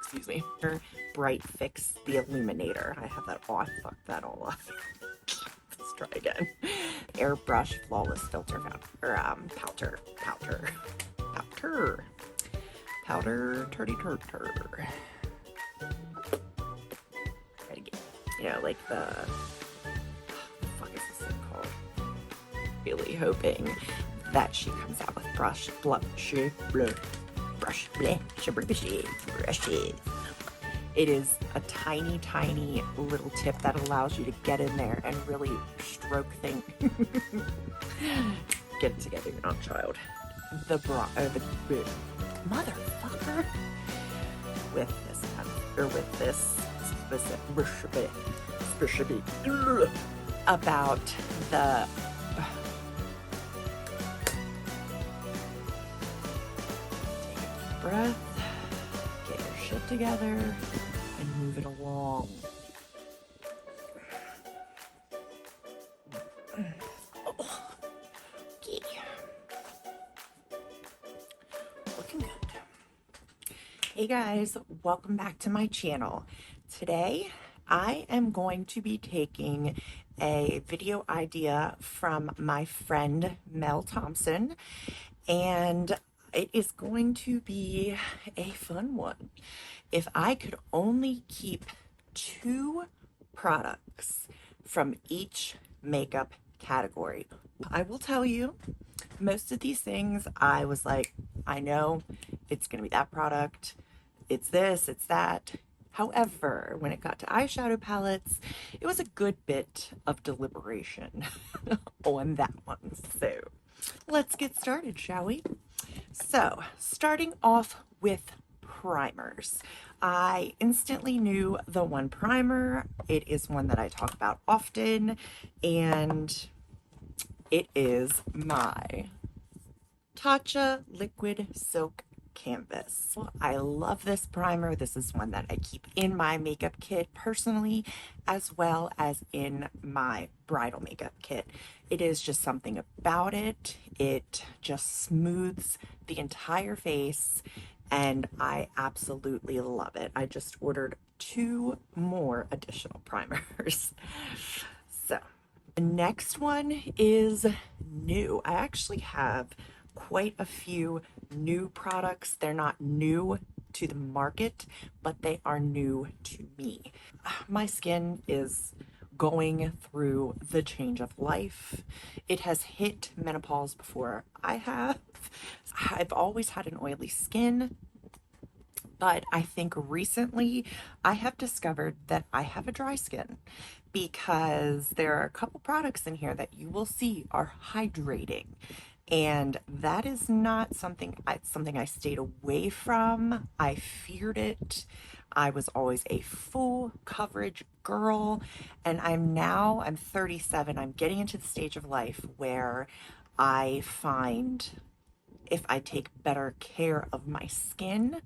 excuse me, Bright Fix the Illuminator. I have that, oh, I fucked that all up. Let's try again. Airbrush Flawless Filter Powder, Turdy Turter. Try it again. You know, like the, what the fuck is this thing called? Really hoping that she comes out with brushes. It is a tiny, tiny little tip that allows you to get in there and really stroke things. Get it together, you're not a child. The motherfucker with this pen, or with this specific about the take a deep breath, get your shit together, and move it along. Okay. Looking good. Hey guys, welcome back to my channel. Today I am going to be taking a video idea from my friend Mel Thompson, and it is going to be a fun one. If I could only keep 2 products from each makeup category, I will tell you, most of these things I was like, I know it's gonna be that product, it's this, it's that. However, when it got to eyeshadow palettes, it was a good bit of deliberation on that one. So let's get started, shall we? So starting off with primers. I instantly knew the one primer. It is one that I talk about often, and it is my Tatcha Liquid Silk Canvas. I love this primer. This is one that I keep in my makeup kit personally, as well as in my bridal makeup kit. It is just something about it. It just smooths the entire face, and I absolutely love it. I just ordered 2 more additional primers. So the next one is new. I actually have quite a few new products. They're not new to the market, but they are new to me. My skin is going through the change of life. It has hit menopause before I have. I've always had an oily skin, but I think recently I have discovered that I have a dry skin, because there are a couple products in here that you will see are hydrating, and that is not something I stayed away from. I feared it. I was always a full coverage girl, and I'm 37. I'm getting into the stage of life where I find if I take better care of my skin,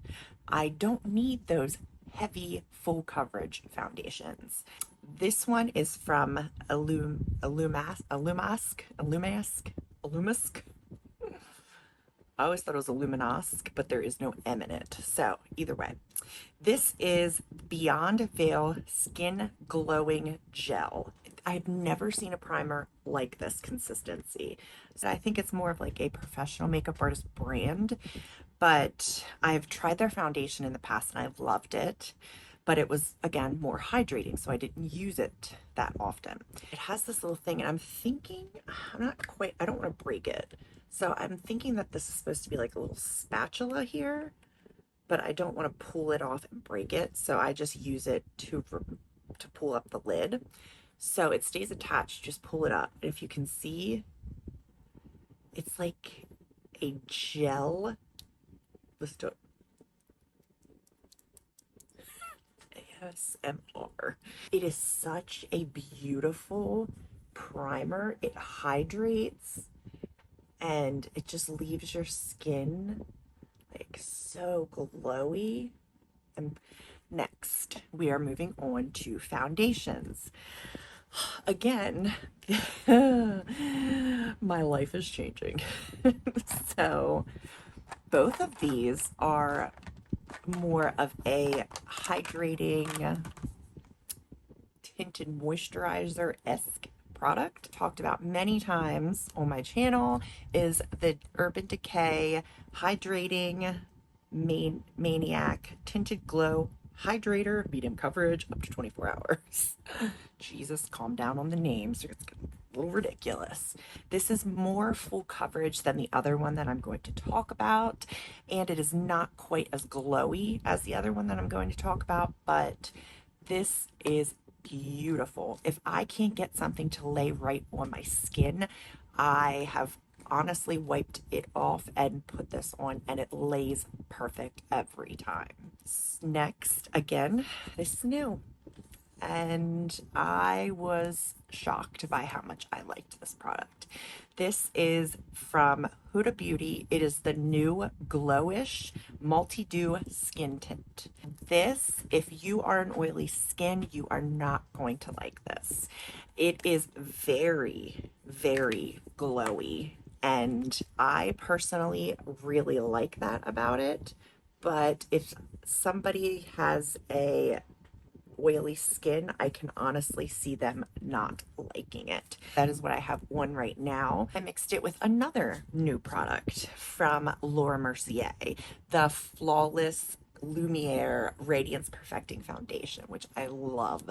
I don't need those heavy full coverage foundations. This one is from Illumask. I always thought it was Illuminask, but there is no M in it. So either way, this is Beyond Veil Skin Glowing Gel. I've never seen a primer like this consistency. So I think it's more of like a professional makeup artist brand, but I've tried their foundation in the past and I've loved it. But it was, again, more hydrating, so I didn't use it that often. It has this little thing, and I'm thinking, I don't want to break it. So I'm thinking that this is supposed to be like a little spatula here, but I don't want to pull it off and break it, so I just use it to pull up the lid. So it stays attached, just pull it up. And if you can see, it's like a gel. Let's do it. ASMR. It is such a beautiful primer. It hydrates and it just leaves your skin like so glowy. And next, we are moving on to foundations. Again, my life is changing. So both of these are more of a hydrating tinted moisturizer-esque product. Talked about many times on my channel is the Urban Decay Hydrating Maniac Tinted Glow Hydrator, medium coverage, up to 24 hours. Jesus, calm down on the names. It's a little ridiculous. This is more full coverage than the other one that I'm going to talk about, and it is not quite as glowy as the other one that I'm going to talk about, but this is beautiful. If I can't get something to lay right on my skin, I have honestly wiped it off and put this on, and it lays perfect every time. Next, again, this is new, and I was shocked by how much I liked this product. This is from Huda Beauty. It is the new Glowish Multi-Dew Skin Tint. This, if you are an oily skin, you are not going to like this. It is very, very glowy, and I personally really like that about it. But if somebody has a oily skin, I can honestly see them not liking it. That is what I have on right now. I mixed it with another new product from Laura Mercier, the Flawless Lumiere Radiance Perfecting Foundation, which I love.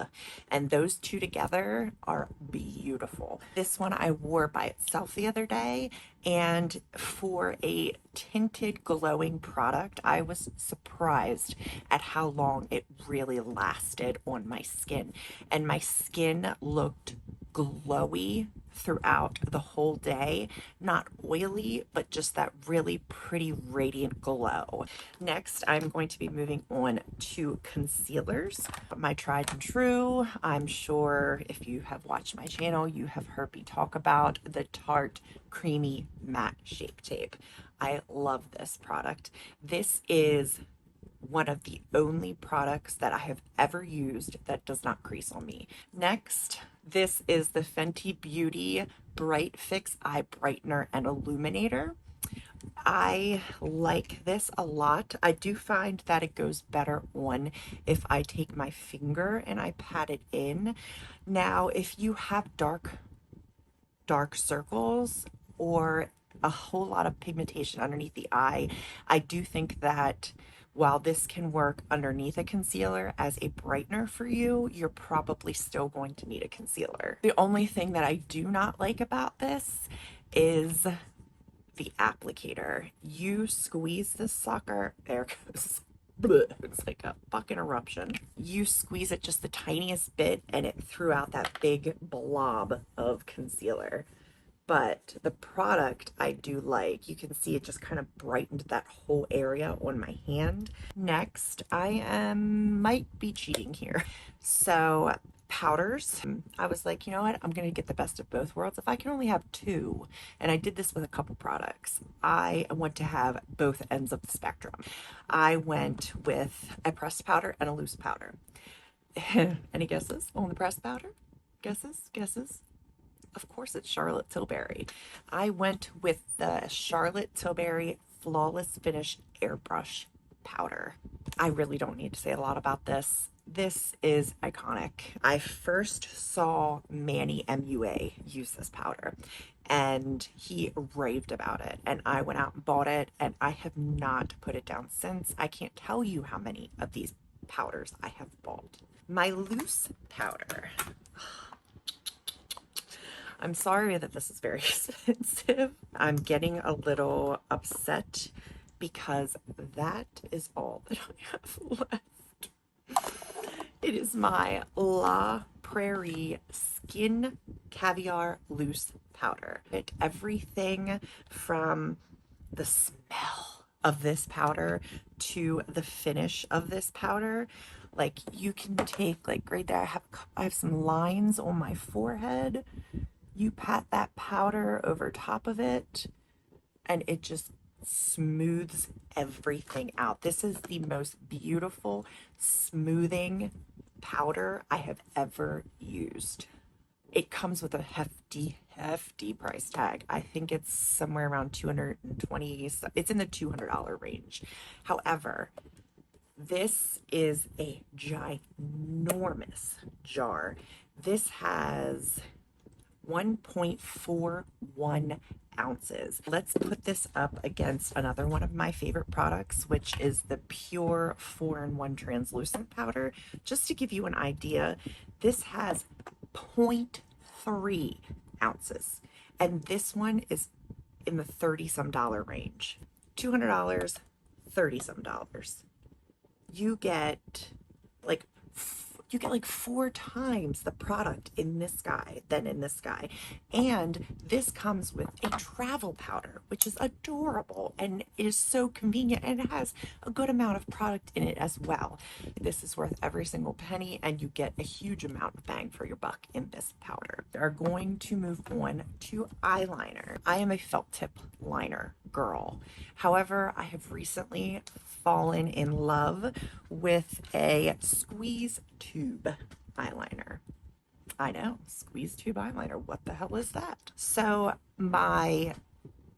And those two together are beautiful. This one I wore by itself the other day, and for a tinted glowing product, I was surprised at how long it really lasted on my skin. And my skin looked glowy throughout the whole day. Not oily, but just that really pretty radiant glow. Next, I'm going to be moving on to concealers. My tried and true. I'm sure if you have watched my channel, you have heard me talk about the Tarte Creamy Matte Shape Tape. I love this product. This is one of the only products that I have ever used that does not crease on me. Next, this is the Fenty Beauty Bright Fix Eye Brightener and Illuminator. I like this a lot. I do find that it goes better on if I take my finger and I pat it in. Now, if you have dark circles or a whole lot of pigmentation underneath the eye, I do think that while this can work underneath a concealer as a brightener for you, you're probably still going to need a concealer. The only thing that I do not like about this is the applicator. You squeeze this sucker, there it goes. It's like a fucking eruption. You squeeze it just the tiniest bit and it threw out that big blob of concealer. But the product I do like. You can see it just kind of brightened that whole area on my hand. Next, I might be cheating here. So powders. I was like, you know what? I'm going to get the best of both worlds. If I can only have two, and I did this with a couple products, I want to have both ends of the spectrum. I went with a pressed powder and a loose powder. Any guesses on the pressed powder? Guesses? Of course, it's Charlotte Tilbury. I went with the Charlotte Tilbury Flawless Finish Airbrush powder. I really don't need to say a lot about this. This is iconic. I first saw Manny MUA use this powder, and he raved about it, and I went out and bought it, and I have not put it down since. I can't tell you how many of these powders I have bought. My loose powder. I'm sorry that this is very expensive. I'm getting a little upset because that is all that I have left. It is my La Prairie Skin Caviar Loose Powder. Everything from the smell of this powder to the finish of this powder. Like, you can take, like right there, I have some lines on my forehead. You pat that powder over top of it and it just smooths everything out. This is the most beautiful smoothing powder I have ever used. It comes with a hefty price tag. I think it's somewhere around $220. It's in the $200 range. However, This is a ginormous jar. This has 1.41 ounces. Let's put this up against another one of my favorite products, which is the Pure 4-in-1 translucent powder. Just to give you an idea, this has 0.3 ounces, and this one is in the 30 some dollar range. $200, 30 some dollars. You get like 4 times the product in this guy than in this guy. And this comes with a travel powder, which is adorable and is so convenient, and it has a good amount of product in it as well. This is worth every single penny, and you get a huge amount of bang for your buck in this powder. We are going to move on to eyeliner. I am a felt tip liner girl. However, I have recently fallen in love with a squeeze tube eyeliner. I know, squeeze tube eyeliner. What the hell is that? So my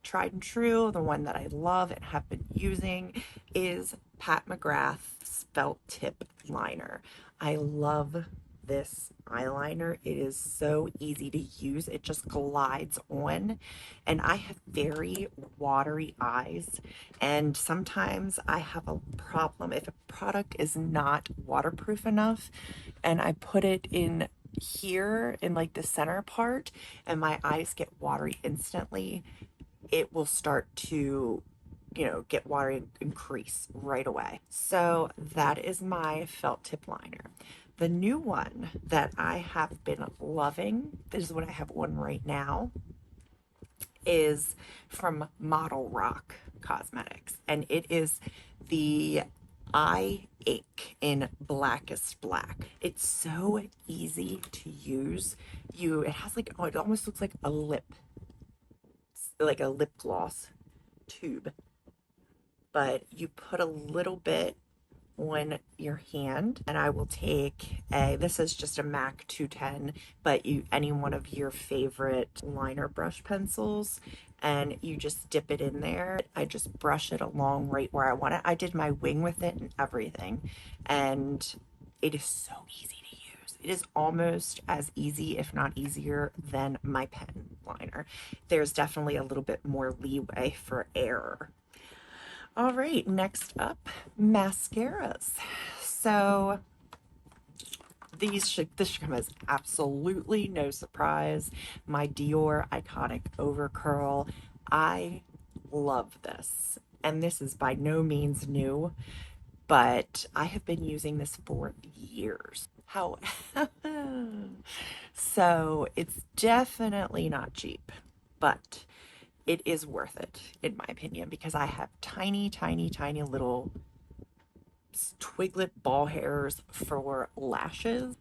tried and true, the one that I love and have been using, is Pat McGrath Spelt Tip Liner. I love this eyeliner. It is so easy to use. It just glides on, and I have very watery eyes, and sometimes I have a problem if a product is not waterproof enough and I put it in here in like the center part and my eyes get watery instantly. It will start to, you know, get watery and crease right away. So that is my felt tip liner. The new one that I have been loving, this is what I have on right now, is from Model Rock Cosmetics, and it is the Eye Ache in Blackest Black. It's so easy to use. It has like, oh, it almost looks like a lip gloss tube, but you put a little bit on your hand, and I will take this is just a MAC 210, but any one of your favorite liner brush pencils, and you just dip it in there. I just brush it along right where I want it. I did my wing with it and everything, and it is so easy to use. It is almost as easy, if not easier, than my pen liner. There's definitely a little bit more leeway for error. All right, next up, mascaras. So this should come as absolutely no surprise. My Dior Iconic Overcurl. I love this, and this is by no means new, but I have been using this for years. So it's definitely not cheap, but it is worth it, in my opinion, because I have tiny, tiny, tiny little twiglet ball hairs for lashes.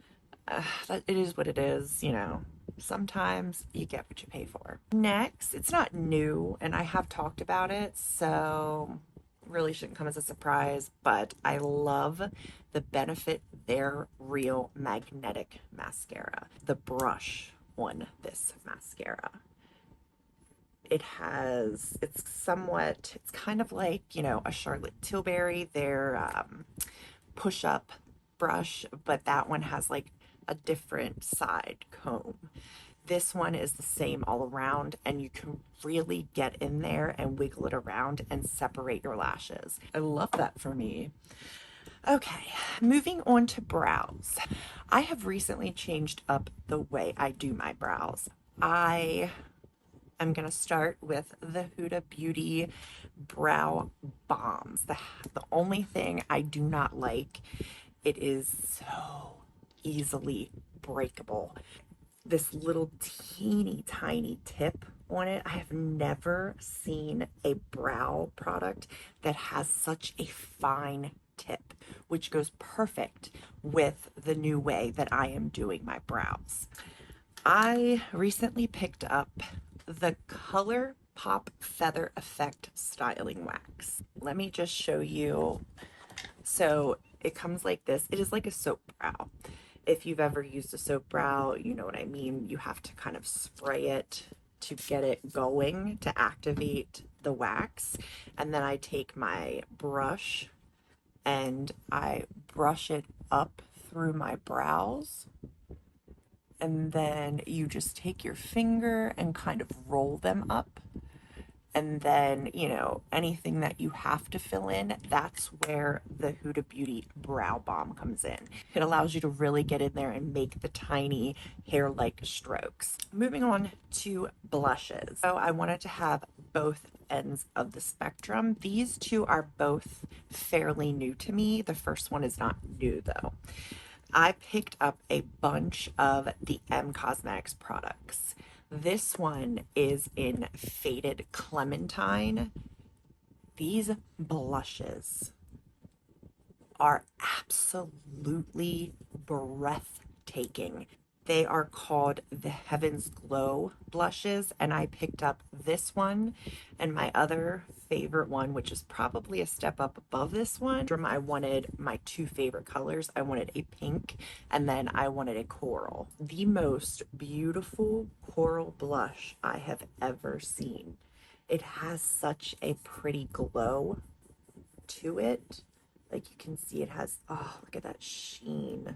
It is what it is, you know. Sometimes you get what you pay for. Next, it's not new, and I have talked about it, so really shouldn't come as a surprise, but I love the Benefit They're Real Magnetic Mascara. The brush on this mascara, it's kind of like, you know, a Charlotte Tilbury, their push-up brush, but that one has like a different side comb. This one is the same all around, and you can really get in there and wiggle it around and separate your lashes. I love that for me. Okay, moving on to brows. I have recently changed up the way I do my brows. I'm going to start with the Huda Beauty Brow Bombs. The only thing I do not like, it is so easily breakable. This little teeny tiny tip on it. I have never seen a brow product that has such a fine tip, which goes perfect with the new way that I am doing my brows. I recently picked up the Color Pop Feather Effect Styling Wax. Let me just show you. So it comes like this. It is like a soap brow. If you've ever used a soap brow, you know what I mean. You have to kind of spray it to get it going to activate the wax. And then I take my brush and I brush it up through my brows. And then you just take your finger and kind of roll them up. And then, you know, anything that you have to fill in, that's where the Huda Beauty Brow Balm comes in. It allows you to really get in there and make the tiny hair-like strokes. Moving on to blushes. So I wanted to have both ends of the spectrum. These two are both fairly new to me. The first one is not new though. I picked up a bunch of the M Cosmetics products. This one is in Faded Clementine. These blushes are absolutely breathtaking. They are called the Heaven's Glow blushes, and I picked up this one and my other favorite one, which is probably a step up above this one. I wanted my two favorite colors. I wanted a pink and then I wanted a coral. The most beautiful coral blush I have ever seen. It has such a pretty glow to it. Like you can see it has, oh, look at that sheen.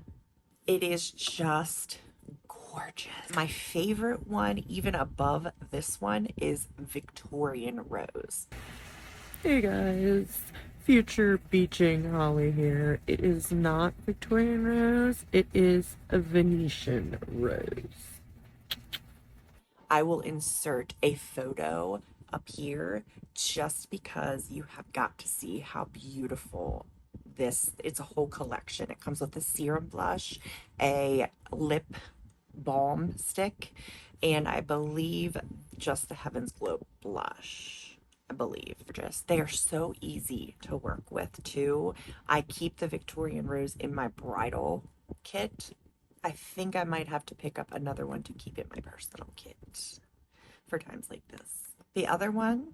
It is just gorgeous. My favorite one, even above this one, is Victorian Rose. Hey guys, future beaching Holly here. It is not Victorian Rose, it is a Venetian Rose. I will insert a photo up here just because you have got to see how beautiful this, it's a whole collection. It comes with a serum blush, a lip balm stick, and I believe just the Heaven's Glow blush. I believe just they are so easy to work with too. I keep the Victorian Rose in my bridal kit. I think I might have to pick up another one to keep in my personal kit for times like this. The other one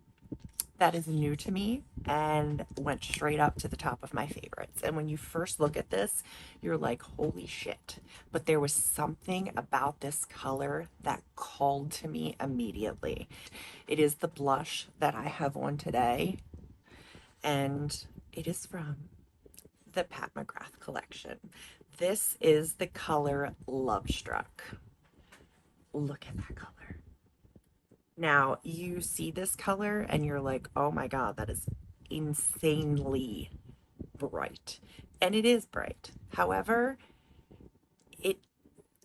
that is new to me and went straight up to the top of my favorites. And when you first look at this, you're like, holy shit. But there was something about this color that called to me immediately. It is the blush that I have on today, and it is from the Pat McGrath collection. This is the color Love Struck. Look at that color. Now, you see this color and you're like, oh my God, that is insanely bright. And it is bright. However, it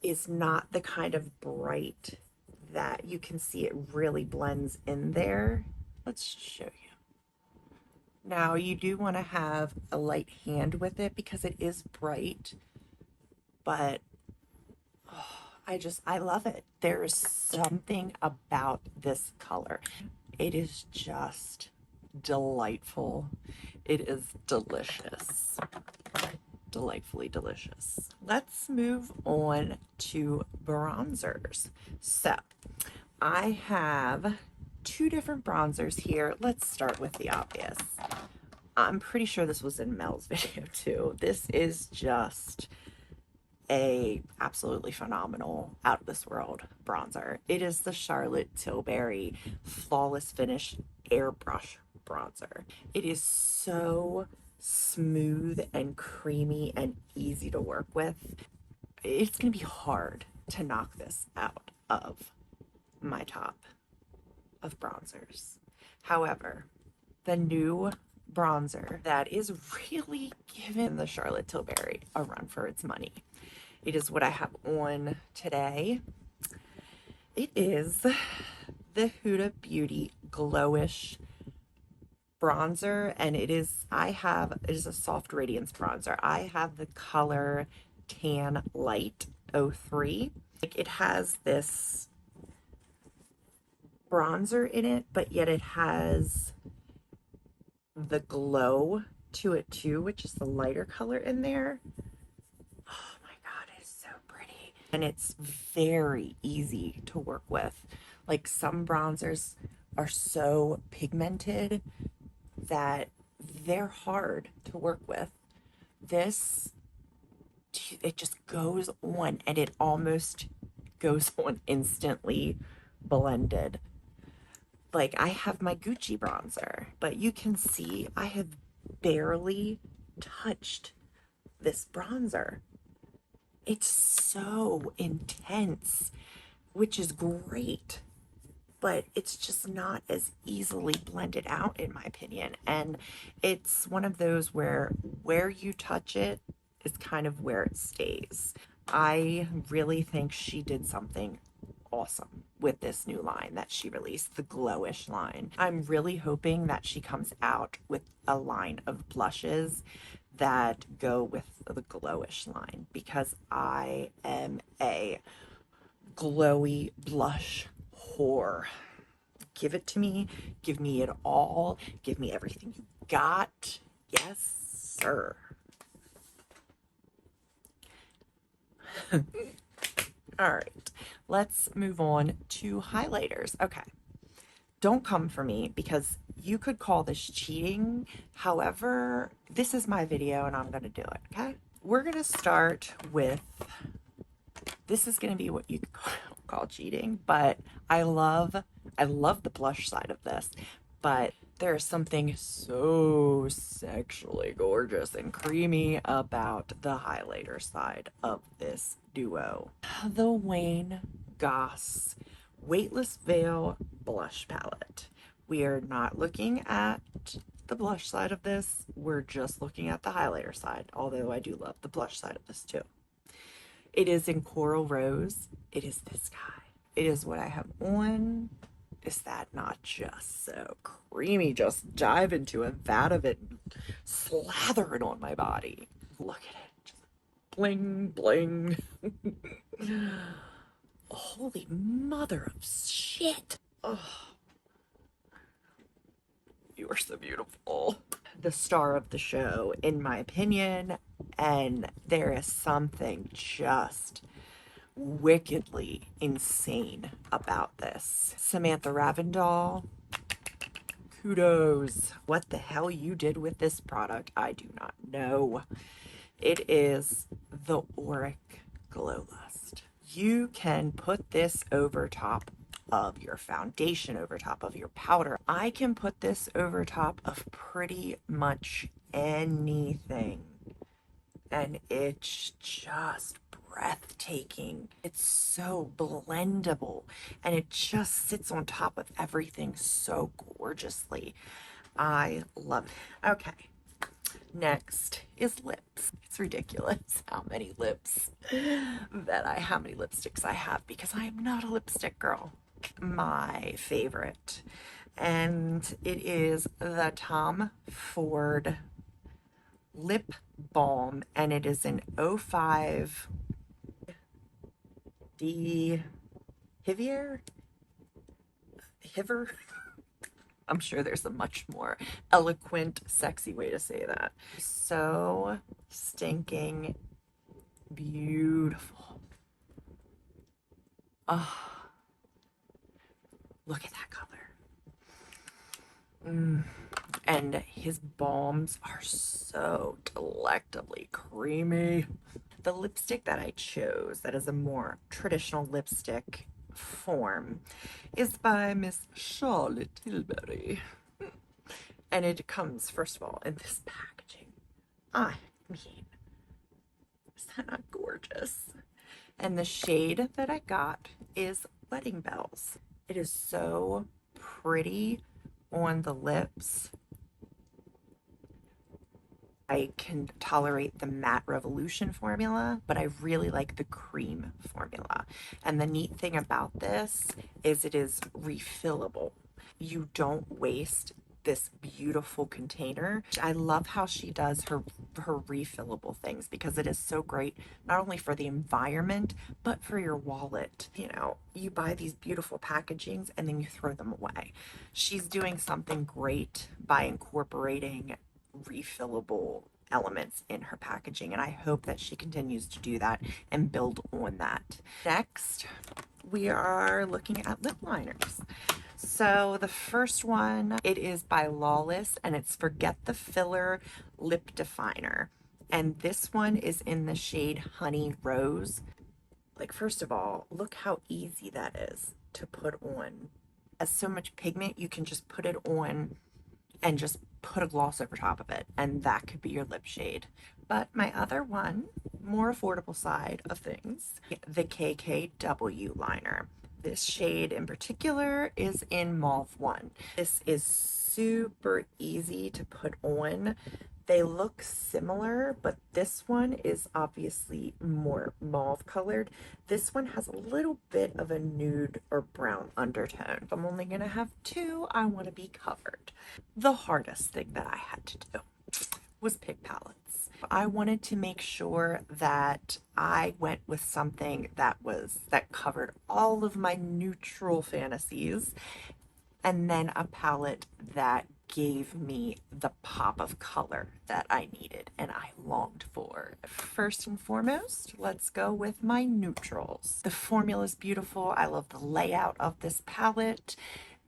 is not the kind of bright that you can see it really blends in there. Let's show you. Now, you do want to have a light hand with it because it is bright, but I love it. There is something about this color. It is just delightful. It is delicious. Delightfully delicious. Let's move on to bronzers. So I have two different bronzers here. Let's start with the obvious. I'm pretty sure this was in Mel's video too. This is just a absolutely phenomenal, out of this world bronzer. It is the Charlotte Tilbury Flawless Finish Airbrush bronzer. It is so smooth and creamy and easy to work with. It's gonna be hard to knock this out of my top of bronzers. However, the new bronzer that is really giving the Charlotte Tilbury a run for its money. It is what I have on today. It is the Huda Beauty Glowish bronzer, and it is a soft radiance bronzer. I have the color Tan Light 03. Like, it has this bronzer in it, but yet it has the glow to it too, which is the lighter color in there. And it's very easy to work with. Like, some bronzers are so pigmented that they're hard to work with. This, it just goes on, and it almost goes on instantly blended. Like, I have my Gucci bronzer, but you can see I have barely touched this bronzer. It's so intense, which is great, but it's just not as easily blended out, in my opinion. And it's one of those where you touch it is kind of where it stays. I really think she did something awesome with this new line that she released, the Glowish line. I'm really hoping that she comes out with a line of blushes that go with the Glowish line, because I am a glowy blush whore. Give it to me. Give me it all. Give me everything you got. Yes, sir. All right, let's move on to highlighters. Okay, don't come for me because you could call this cheating. However, this is my video and I'm going to do it, okay? We're going to start with, this is going to be what you could call cheating, but I love the blush side of this, but there's something so sexually gorgeous and creamy about the highlighter side of this duo. The Wayne Goss Weightless Veil Blush Palette. We are not looking at the blush side of this, we're just looking at the highlighter side, although I do love the blush side of this too. It is in Coral Rose. It is this guy. It is what I have on. Is that not just so creamy? Just dive into a vat of it and slather it on my body. Look at it. Just bling, bling. Holy mother of shit. Oh, you are so beautiful. The star of the show, in my opinion, and there is something just wickedly insane about this. Samantha Ravindall, kudos. What the hell you did with this product, I do not know. It is the Auric Glow Lust. You can put this over top of your foundation, over top of your powder. I can put this over top of pretty much anything, and it's just breathtaking. It's so blendable, and it just sits on top of everything so gorgeously. I love it. Okay, next is lips. It's ridiculous how many lips how many lipsticks I have, because I am not a lipstick girl. My favorite, and it is the Tom Ford Lip Balm, and it is an 05 D Hiver. I'm sure there's a much more eloquent, sexy way to say that. So stinking beautiful. Oh, look at that color. And his balms are so delectably creamy. The lipstick that I chose, that is a more traditional lipstick form, is by Miss Charlotte Tilbury. And it comes, first of all, in this packaging. I mean, is that not gorgeous? And the shade that I got is Wedding Bells. It is so pretty on the lips. I can tolerate the Matte Revolution formula, but I really like the cream formula. And the neat thing about this is it is refillable. You don't waste this beautiful container. I love how she does her refillable things, because it is so great, not only for the environment, but for your wallet. You know, you buy these beautiful packagings and then you throw them away. She's doing something great by incorporating refillable elements in her packaging, and I hope that she continues to do that and build on that. Next, we are looking at lip liners. So the first one, it is by Lawless, and it's Forget the Filler Lip Definer. And this one is in the shade Honey Rose. Like, first of all, look how easy that is to put on. As so much pigment, you can just put it on and just put a gloss over top of it, and that could be your lip shade. But my other one, more affordable side of things, the Kkw Liner. This shade in particular is in Mauve 1. This is super easy to put on. They look similar, but this one is obviously more mauve colored. This one has a little bit of a nude or brown undertone. If I'm only gonna have two, I wanna be covered. The hardest thing that I had to do was pick palettes. I wanted to make sure that I went with something that covered all of my neutral fantasies, and then a palette that gave me the pop of color that I needed and I longed for. First and foremost, let's go with my neutrals. The formula is beautiful. I love the layout of this palette,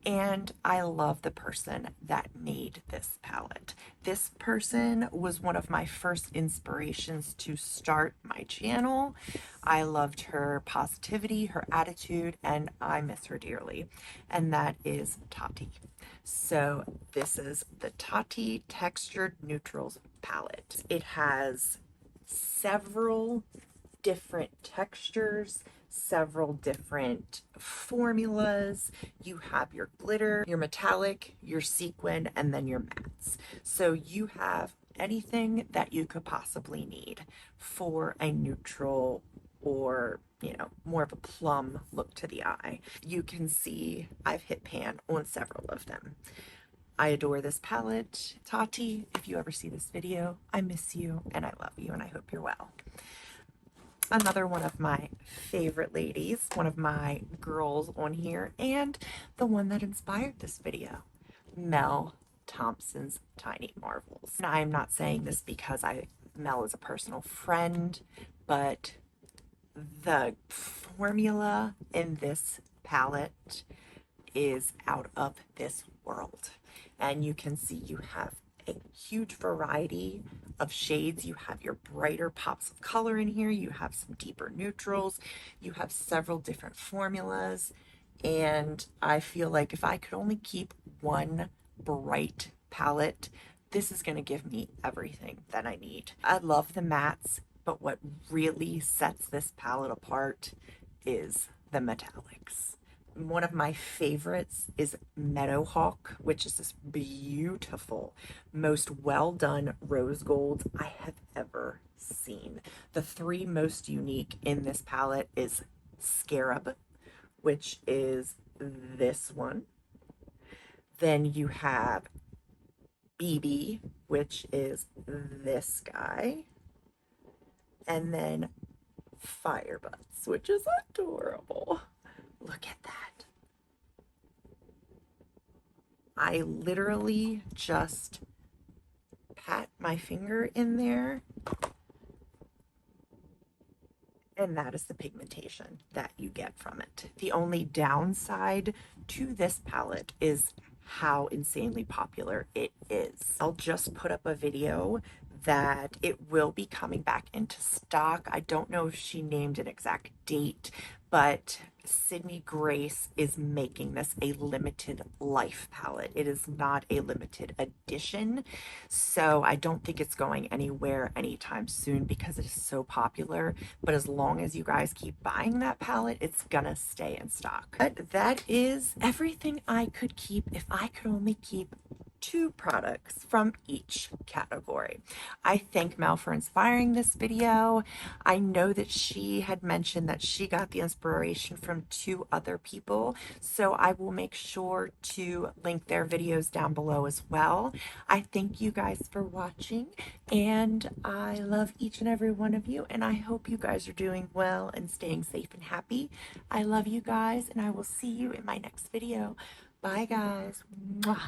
and I love the person that made this palette. This person was one of my first inspirations to start my channel. I loved her positivity, her attitude, and I miss her dearly. And that is Tati. So this is the Tati Textured Neutrals palette. It has several different textures, several different formulas. You have your glitter, your metallic, your sequin, and then your mattes. So you have anything that you could possibly need for a neutral or, you know, more of a plum look to the eye. You can see I've hit pan on several of them. I adore this palette. Tati, if you ever see this video, I miss you and I love you and I hope you're well. Another one of my favorite ladies, one of my girls on here, and the one that inspired this video, Mel Thompson's Tiny Marvels. And I'm not saying this because Mel is a personal friend, but the formula in this palette is out of this world. And you can see you have a huge variety of shades. You have your brighter pops of color in here. You have some deeper neutrals. You have several different formulas. And I feel like if I could only keep one bright palette, this is going to give me everything that I need. I love the mattes, but what really sets this palette apart is the metallics. One of my favorites is Meadowhawk, which is this beautiful, most well done rose gold I have ever seen. The three most unique in this palette is Scarab, which is this one. Then you have BB, which is this guy. And then Firebutts, which is adorable. Look at that. I literally just pat my finger in there, and that is the pigmentation that you get from it. The only downside to this palette is how insanely popular it is. I'll just put up a video that it will be coming back into stock. I don't know if she named an exact date, but Sydney Grace is making this a limited life palette. It is not a limited edition, so I don't think it's going anywhere anytime soon because it is so popular. But as long as you guys keep buying that palette, it's gonna stay in stock. But that is everything I could keep if I could only keep 2 products from each category. I thank Mel for inspiring this video. I know that she had mentioned that she got the inspiration from 2 other people, so I will make sure to link their videos down below as well. I thank you guys for watching, and I love each and every one of you, and I hope you guys are doing well and staying safe and happy. I love you guys, and I will see you in my next video. Bye guys. Mwah.